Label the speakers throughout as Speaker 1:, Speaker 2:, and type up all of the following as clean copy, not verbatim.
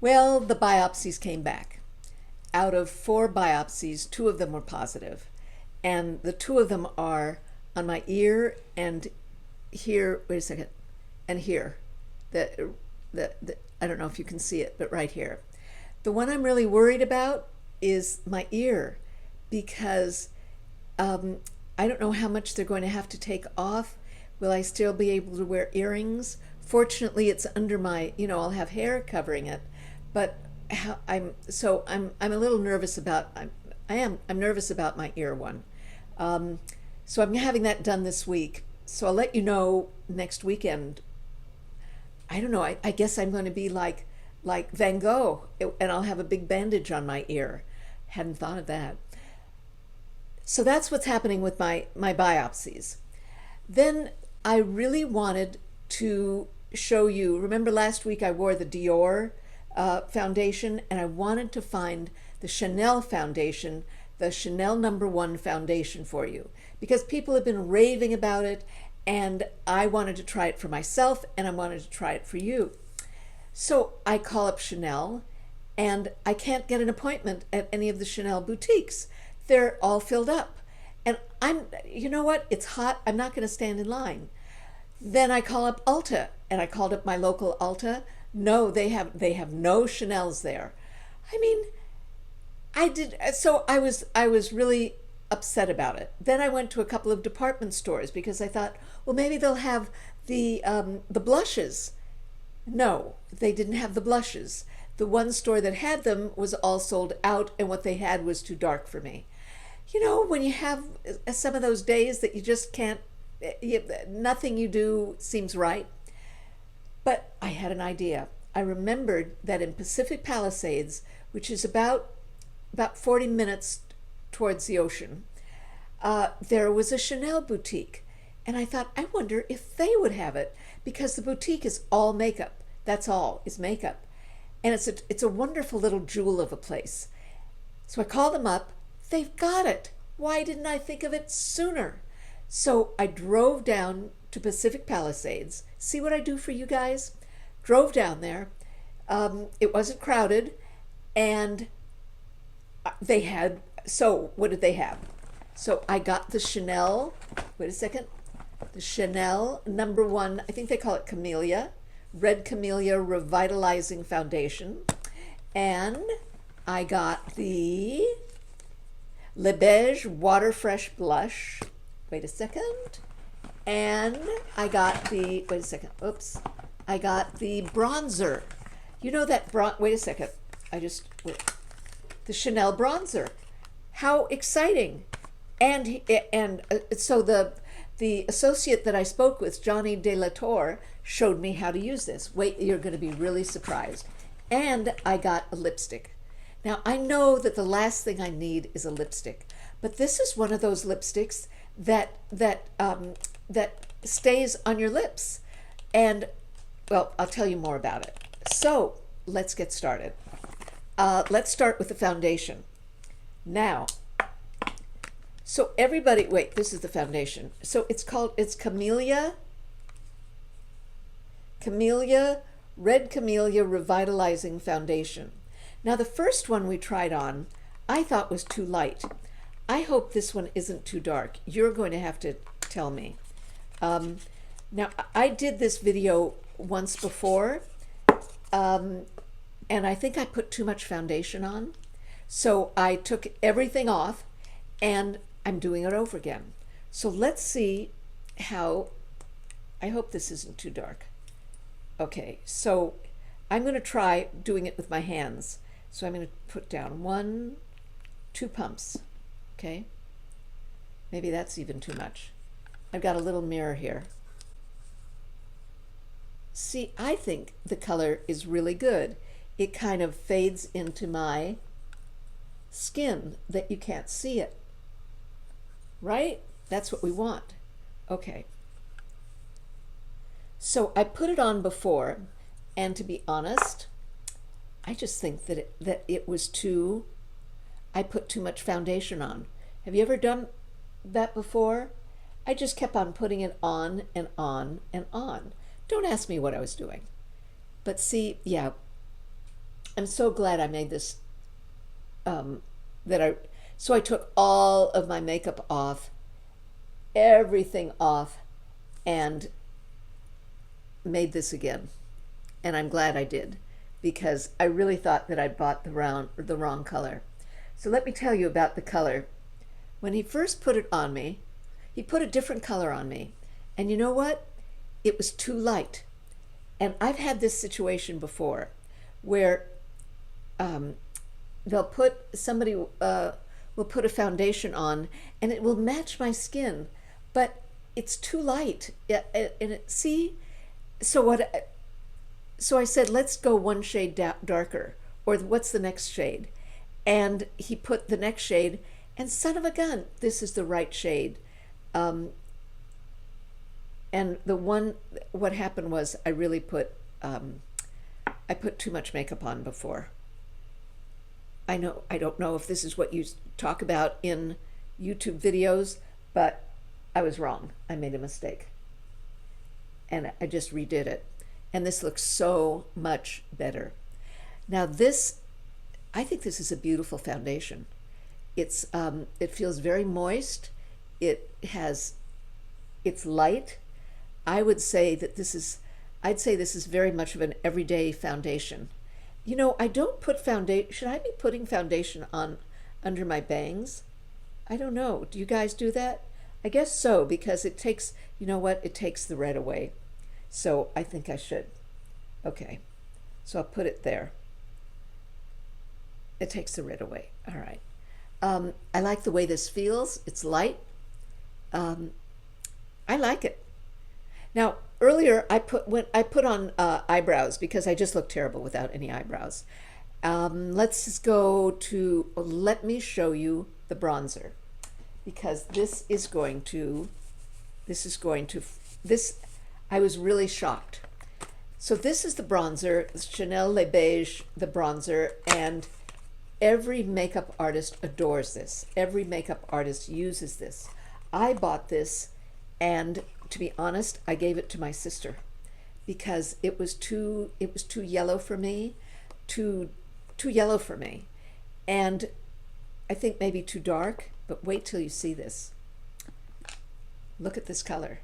Speaker 1: Well, the biopsies came back. Out of 4 biopsies, 2 of them were positive. And the 2 of them are on my ear and here, wait a second, and here. I don't know if you can see it, but right here. The one I'm really worried about is my ear because I don't know how much they're going to have to take off. Will I still be able to wear earrings? Fortunately, it's under my, I'll have hair covering it, but I'm a little nervous about, I'm nervous about my ear one. So I'm having that done this week. So I'll let you know next weekend. I don't know, I guess I'm going to be like Van Gogh, and I'll have a big bandage on my ear. Hadn't thought of that. So that's what's happening with my biopsies. Then I really wanted to show you, remember last week I wore the Dior foundation, and I wanted to find the Chanel foundation, the Chanel No1 foundation for you, because people have been raving about it, and I wanted to try it for myself, and I wanted to try it for you. So I call up Chanel, and I can't get an appointment at any of the Chanel boutiques. They're all filled up. And you know what? It's hot. I'm not going to stand in line. Then I call up Ulta, and I called up my local Ulta. No, they have no Chanels there. I mean, so I was really upset about it. Then I went to a couple of department stores because I thought, well, maybe they'll have the blushes. No, they didn't have the blushes. The one store that had them was all sold out, and what they had was too dark for me. When you have some of those days that you just can't, nothing you do seems right. But I had an idea. I remembered that in Pacific Palisades, which is about 40 minutes towards the ocean, there was a Chanel boutique. And I thought, I wonder if they would have it, because the boutique is all makeup. That's all, is makeup. And it's a wonderful little jewel of a place. So I called them up. They've got it. Why didn't I think of it sooner? So I drove down to Pacific Palisades. See what I do for you guys? Drove down there. It wasn't crowded. And they had, so what did they have? So I got the Chanel, wait a second, the Chanel No1, I think they call it Camellia, Red Camellia Revitalizing Foundation. And I got the Le Beige Water Fresh Blush. Wait a second. And I got the, wait a second, oops. I got the bronzer. You know that wait a second. The Chanel bronzer. How exciting. And so the associate that I spoke with, Johnny De La Torre, showed me how to use this. Wait, you're going to be really surprised. And I got a lipstick. Now, I know that the last thing I need is a lipstick, but this is one of those lipsticks that stays on your lips. And, well, I'll tell you more about it. So, let's get started. Let's start with the foundation. Now, so everybody, wait, this is the foundation. So it's Camellia, Red Camellia Revitalizing Foundation. Now the first one we tried on, I thought was too light. I hope this one isn't too dark. You're going to have to tell me. Now I did this video once before, and I think I put too much foundation on. So I took everything off, and I'm doing it over again. So let's see how, I hope this isn't too dark. Okay, so I'm going to try doing it with my hands. So I'm going to put down 2 pumps, okay? Maybe that's even too much. I've got a little mirror here. See, I think the color is really good. It kind of fades into my skin that you can't see it, right? That's what we want. Okay. So I put it on before, and to be honest, I just think that it was I put too much foundation on. Have you ever done that before? I just kept on putting it on and on and on. Don't ask me what I was doing. But see, yeah, I'm so glad I made this, um, so I took all of my makeup off, everything off, and made this again. And I'm glad I did, because I really thought that I'd bought the wrong color. So let me tell you about the color. When he first put it on me, he put a different color on me. And you know what? It was too light. And I've had this situation before where somebody will put a foundation on and it will match my skin, but it's too light. See? So I said, let's go one shade darker, or what's the next shade? And he put the next shade, and son of a gun, this is the right shade. And what happened was I really I put too much makeup on before. I don't know if this is what you talk about in YouTube videos, but I was wrong. I made a mistake. And I just redid it. And this looks so much better. Now I think this is a beautiful foundation. It feels very moist. It's light. I'd say this is very much of an everyday foundation. You know, I don't put foundation. Should I be putting foundation on under my bangs? I don't know. Do you guys do that? I guess so, because it takes, you know what? It takes the red away. So I think I should. Okay. So I'll put it there. It takes the red away. All right. I like the way this feels. It's light. I like it. Now, earlier I put on eyebrows because I just look terrible without any eyebrows. Let's just go to, let me show you the bronzer, because I was really shocked. So this is the bronzer, Chanel Le Beige, the bronzer, and every makeup artist adores this. Every makeup artist uses this. I bought this, and to be honest, I gave it to my sister because it was too yellow for me, too yellow for me, and I think maybe too dark. But wait till you see this. Look at this color,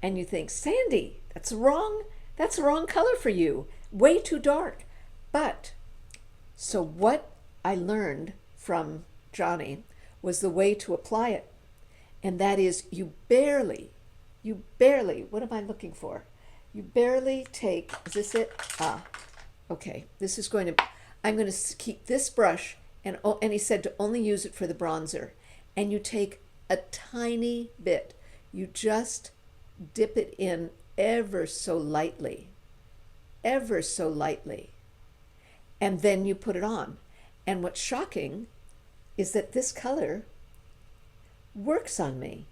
Speaker 1: and you think, Sandy, that's wrong. That's the wrong color for you. Way too dark. But so what I learned from Johnny was the way to apply it, and that is you barely, what am I looking for? You barely take, is this it? Okay, I'm going to keep this brush, and he said to only use it for the bronzer, and you take a tiny bit. You just dip it in ever so lightly, and then you put it on. And what's shocking is that this color works on me.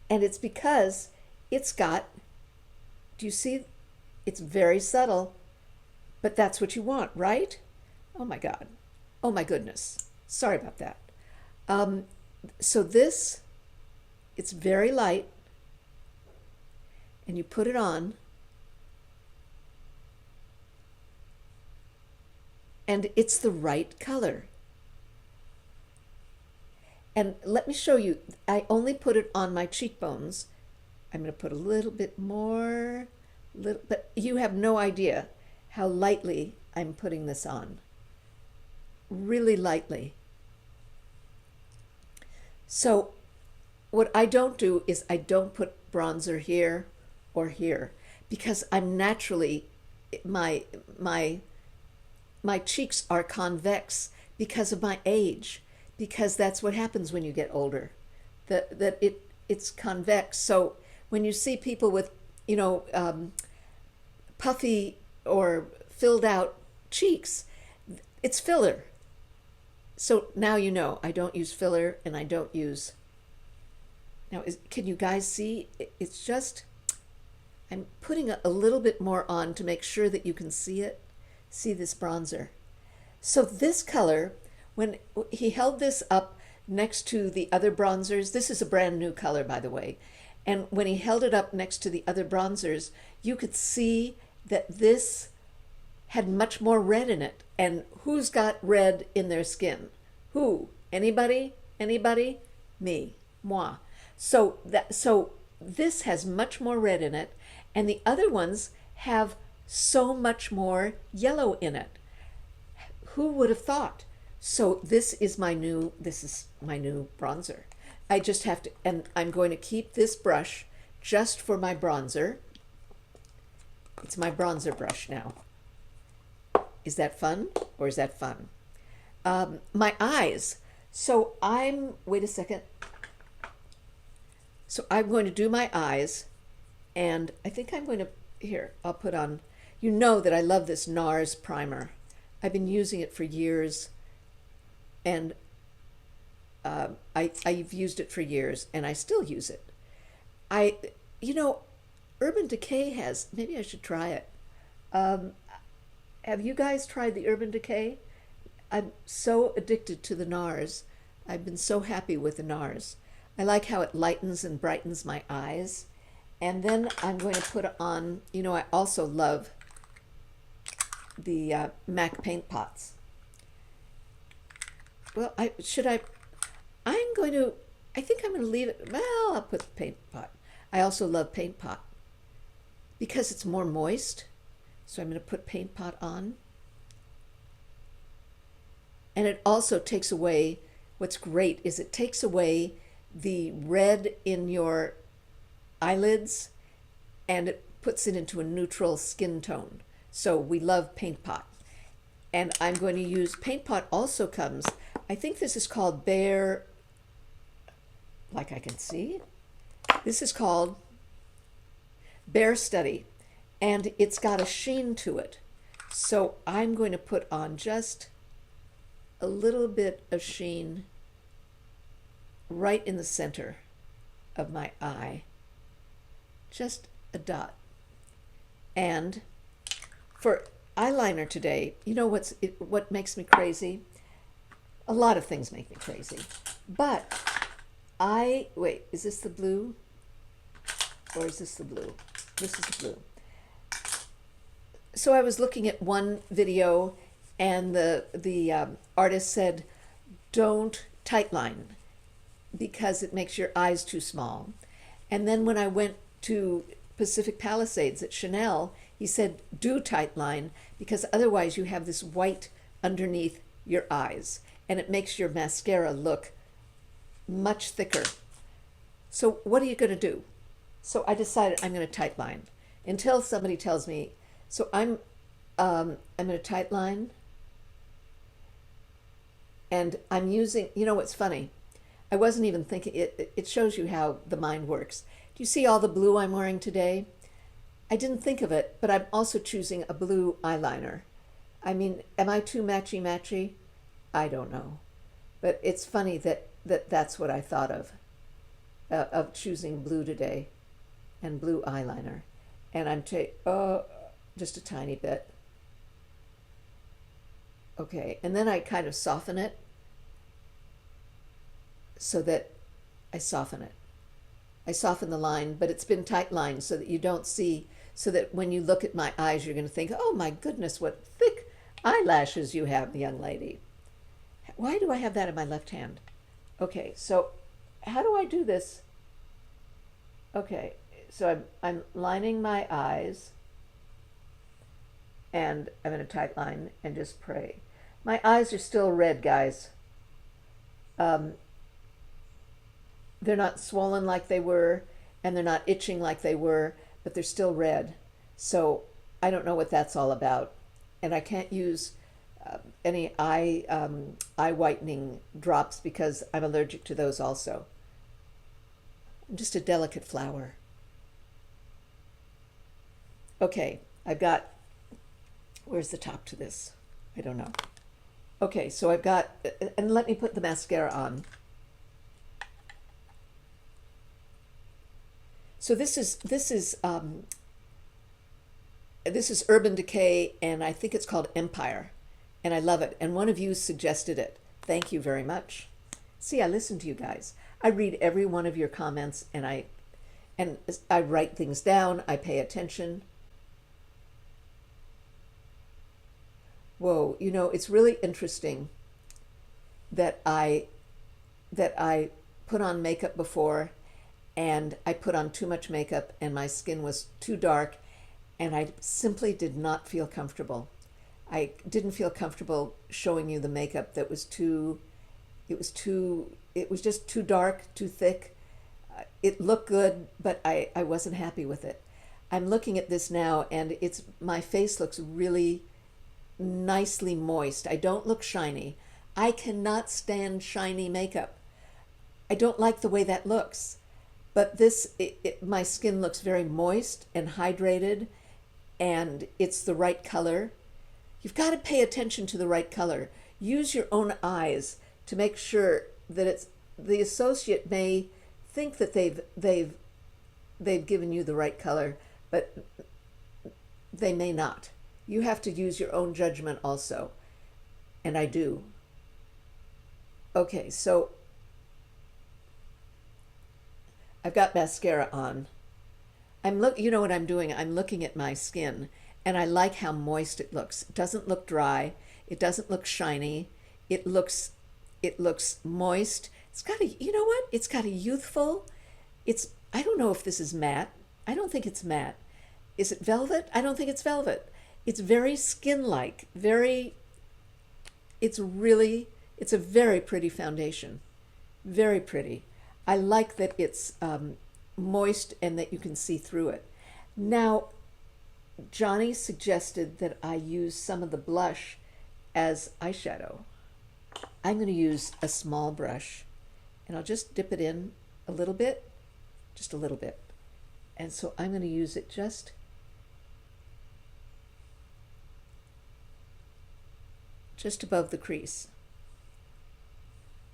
Speaker 1: And it's because it's got, do you see? It's very subtle, but that's what you want, right? Oh my God. Oh my goodness. Sorry about that. So it's very light, and you put it on, and it's the right color. And let me show you, I only put it on my cheekbones. I'm going to put a little bit more, but you have no idea how lightly I'm putting this on. Really lightly. So what I don't do is I don't put bronzer here or here, because I'm naturally, my cheeks are convex because of my age, because that's what happens when you get older, that it's convex. So when you see people with, puffy or filled out cheeks, it's filler. So now you know I don't use filler, and I don't use, can you guys see? It's just, I'm putting a little bit more on to make sure that you can see it, see this bronzer. So this color, when he held this up next to the other bronzers, this is a brand new color, by the way, and when he held it up next to the other bronzers, you could see that this had much more red in it. And who's got red in their skin? Who? Anybody? Anybody? Me. Moi. So this has much more red in it, and the other ones have so much more yellow in it. Who would have thought? So this is my new bronzer. I just have to, and I'm going to keep this brush just for my bronzer. It's my bronzer brush now. Is that fun or is that fun? My eyes. So wait a second. So I'm going to do my eyes, and I think I'm going to, here, I'll put on, you know that I love this Nars Primer. I've been using it for years, and I've used it for years, and I still use it. Urban Decay has, maybe I should try it. Have you guys tried the Urban Decay? I'm so addicted to the Nars. I've been so happy with the Nars. I like how it lightens and brightens my eyes. And then I'm going to put on, I also love the MAC paint pots. Well, I think I'm going to leave it, well, I'll put the paint pot. I also love paint pot because it's more moist. So I'm going to put paint pot on. And it also takes away, what's great is it takes away the red in your eyelids, and it puts it into a neutral skin tone. So we love paint pot. And I'm going to use, paint pot also comes, I think this is called Bare, like I can see. This is called Bare Study, and it's got a sheen to it. So I'm going to put on just a little bit of sheen right in the center of my eye, just a dot. And for eyeliner today, what makes me crazy? A lot of things make me crazy, but wait, is this the blue? Or is this the blue? This is the blue. So I was looking at one video, and the artist said, don't tightline because it makes your eyes too small. And then when I went to Pacific Palisades at Chanel, he said, do tightline because otherwise you have this white underneath your eyes, and it makes your mascara look much thicker. So what are you going to do? So I decided I'm going to tightline until somebody tells me. So I'm going to tightline, and I'm using, what's funny? I wasn't even thinking, it shows you how the mind works. Do you see all the blue I'm wearing today? I didn't think of it, but I'm also choosing a blue eyeliner. I mean, am I too matchy-matchy? I don't know. But it's funny that's what I thought of choosing blue today and blue eyeliner. And I'm just a tiny bit. Okay, and then I kind of soften it so that I soften it. I soften the line, but it's been tight lined so that you don't see, so that when you look at my eyes, you're going to think, oh my goodness, what thick eyelashes you have, young lady. Why do I have that in my left hand? Okay, so how do I do this? Okay, so I'm lining my eyes, and I'm in a tight line and just pray. My eyes are still red, guys. They're not swollen like they were, and they're not itching like they were, but they're still red. So I don't know what that's all about. And I can't use any eye whitening drops because I'm allergic to those also. I'm just a delicate flower. Okay, I've got, where's the top to this? I don't know. Okay, so I've got, and let me put the mascara on. So this is Urban Decay, and I think it's called Empire, and I love it. And one of you suggested it. Thank you very much. See, I listen to you guys. I read every one of your comments, and I write things down. I pay attention. Whoa, it's really interesting that I put on makeup before, and I put on too much makeup and my skin was too dark, and I simply did not feel comfortable. I didn't feel comfortable showing you the makeup that was too, it was just too dark, too thick. It looked good, but I wasn't happy with it. I'm looking at this now, and my face looks really nicely moist. I don't look shiny. I cannot stand shiny makeup. I don't like the way that looks. But my skin looks very moist and hydrated, and it's the right color. You've got to pay attention to the right color. Use your own eyes to make sure that the associate may think that they've given you the right color, but they may not. You have to use your own judgment also, and I do. Okay, so I've got mascara on. You know what I'm doing? I'm looking at my skin, and I like how moist it looks. It doesn't look dry. It doesn't look shiny. It looks moist. It's got you know what? It's got a youthful, I don't know if this is matte. I don't think it's matte. Is it velvet? I don't think it's velvet. It's very skin-like, it's a very pretty foundation. Very pretty. I like that it's moist and that you can see through it. Now, Johnny suggested that I use some of the blush as eyeshadow. I'm going to use a small brush, and I'll just dip it in a little bit, just a little bit. And so I'm going to use it just above the crease.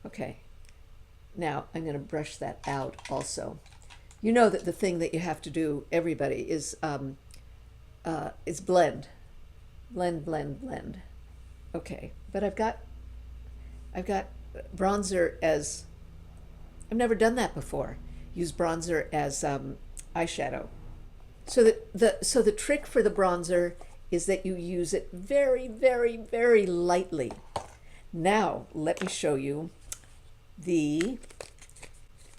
Speaker 1: Okay. Now I'm going to brush that out also. You know that the thing that you have to do, everybody, is blend. Blend, blend, blend. Okay, but I've got bronzer as, I've never done that before. Use bronzer as eyeshadow. So the trick for the bronzer is that you use it very, very, very lightly. Now let me show you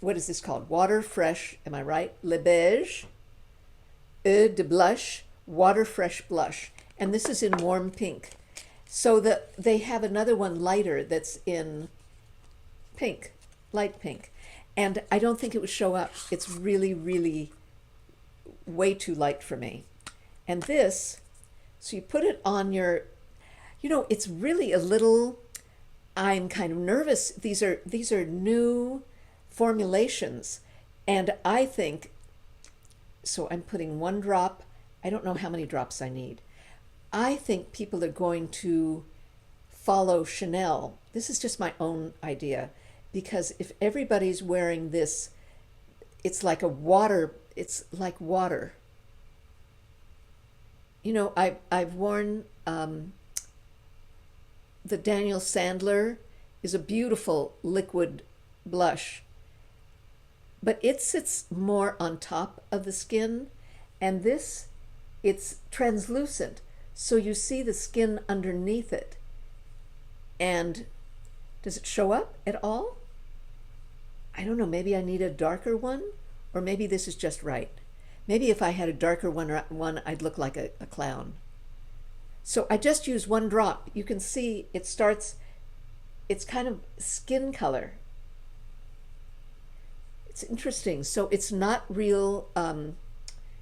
Speaker 1: what is this called? Water Fresh, am I right? Le Beige Eau de Blush, Water Fresh Blush. And this is in warm pink. So they have another one lighter that's in pink, light pink. And I don't think it would show up. It's really, really way too light for me. And this, so you put it on your, it's really a little, I'm kind of nervous. These are new formulations, and I think, so I'm putting one drop. I don't know how many drops I need. I think people are going to follow Chanel. This is just my own idea, because if everybody's wearing this, it's like water. I've worn the Daniel Sandler is a beautiful liquid blush, but it sits more on top of the skin, and it's translucent, so you see the skin underneath it. And does it show up at all? I don't know, maybe I need a darker one, or maybe this is just right. Maybe if I had a darker one, I'd look like a clown. So I just use one drop. You can see it's kind of skin color. It's interesting. So it's not real,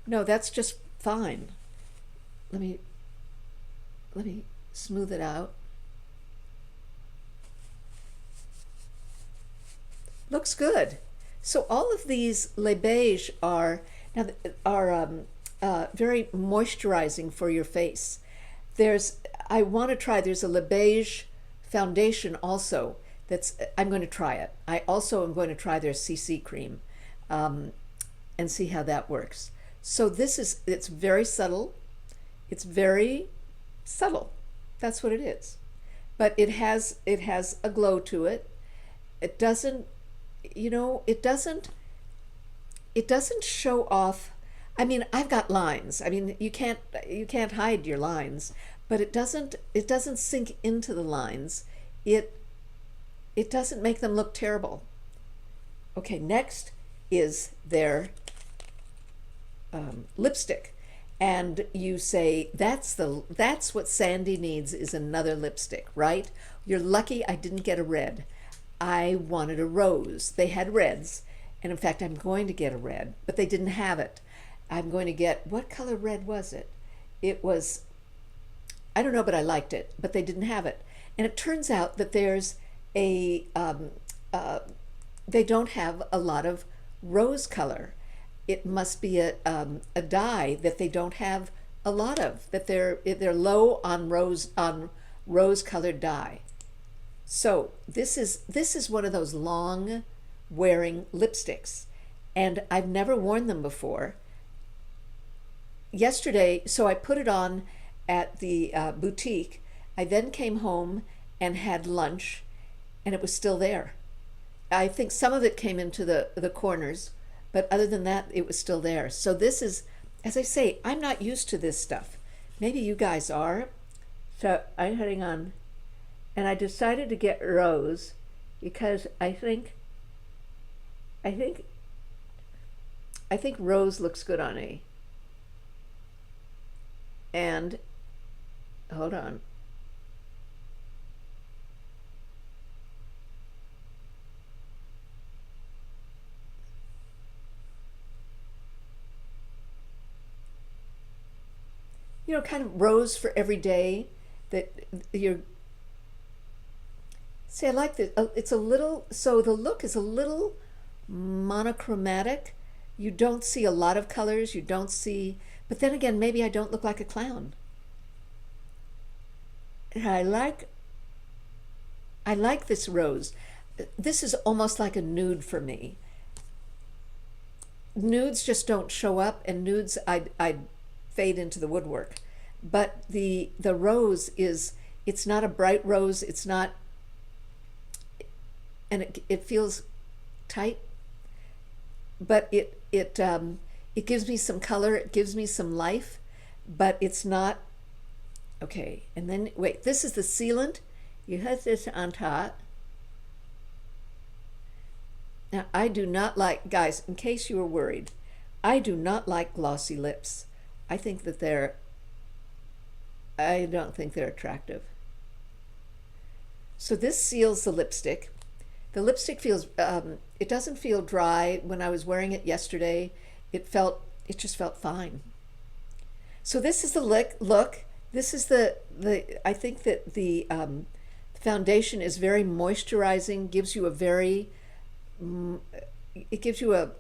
Speaker 1: no, that's just fine. Let me smooth it out. Looks good. So all of these Le Beige are very moisturizing for your face. There's a Le Beige foundation also I'm going to try it. I also am going to try their CC cream and see how that works. So it's very subtle. It's very subtle. That's what it is. But it has a glow to it. It doesn't show off. I mean, I've got lines. I mean, you can't hide your lines, but it doesn't sink into the lines. It doesn't make them look terrible. Okay, next is their lipstick. And you say, that's what Sandy needs, is another lipstick, right? You're lucky I didn't get a red. I wanted a rose. They had reds, and in fact I'm going to get a red, but they didn't have it. I'm going to get, what color red was it? It was, I don't know, but I liked it, but they didn't have it. And it turns out that there's they don't have a lot of rose color. It must be a dye that they don't have a lot of, that they're low on rose colored dye. So this is one of those long wearing lipsticks, and I've never worn them before. Yesterday, so I put it on at the boutique. I then came home and had lunch, and it was still there. I think some of it came into the corners, but other than that, it was still there. So this is, as I say, I'm not used to this stuff. Maybe you guys are. So I'm heading on, and I decided to get rose because I think rose looks good on me. And hold on. You know, kind of rose for every day that you're. See, I like this. It's a little, so the look is a little monochromatic. You don't see a lot of colors. You don't see, but then again, maybe I don't look like a clown. And I like this rose. This is almost like a nude for me. Nudes just don't show up, and nudes I'd fade into the woodwork. But the rose is, it's not a bright rose. It's not, and it feels tight, but it gives me some color. It gives me some life, but it's not. Okay, and then wait. This is the sealant. You have this on top. Now I do not like, guys, in case you were worried, I do not like glossy lips. I think that I don't think they're attractive. So this seals the lipstick. The lipstick feels, it doesn't feel dry. When I was wearing it yesterday, it just felt fine. So this is the look. This is I think that the foundation is very moisturizing, gives you a very, it gives you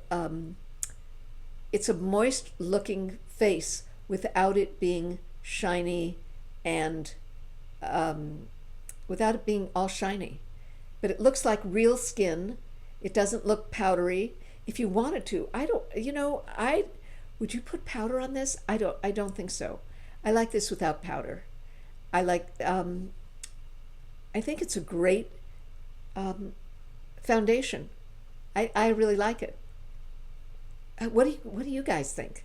Speaker 1: it's a moist looking face without it being shiny and without it being all shiny. But it looks like real skin. It doesn't look powdery. If you wanted to, would you put powder on this? I don't think so. I like this without powder. I think it's a great foundation. I really like it. What do you guys think?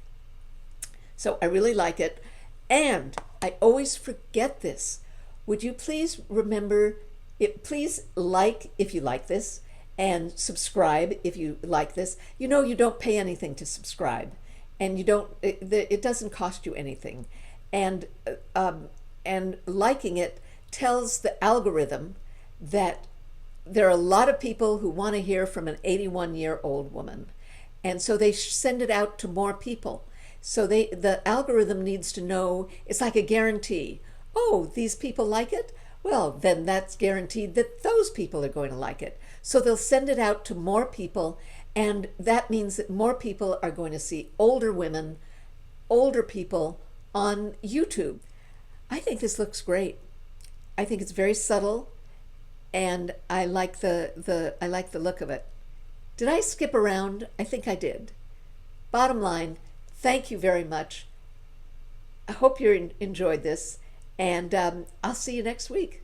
Speaker 1: So I really like it, and I always forget this. Would you please remember it? Please like if you like this, and subscribe if you like this. You know, you don't pay anything to subscribe, and you don't. It doesn't cost you anything, and liking it tells the algorithm that there are a lot of people who want to hear from an 81-year-old woman, and so they send it out to more people. So the algorithm needs to know, it's like a guarantee. Oh, these people like it? Well, then that's guaranteed that those people are going to like it. So they'll send it out to more people, and that means that more people are going to see older women, older people on YouTube. I think this looks great. I think it's very subtle, and I like the look of it. Did I skip around? I think I did. Bottom line, thank you very much. I hope you enjoyed this, and I'll see you next week.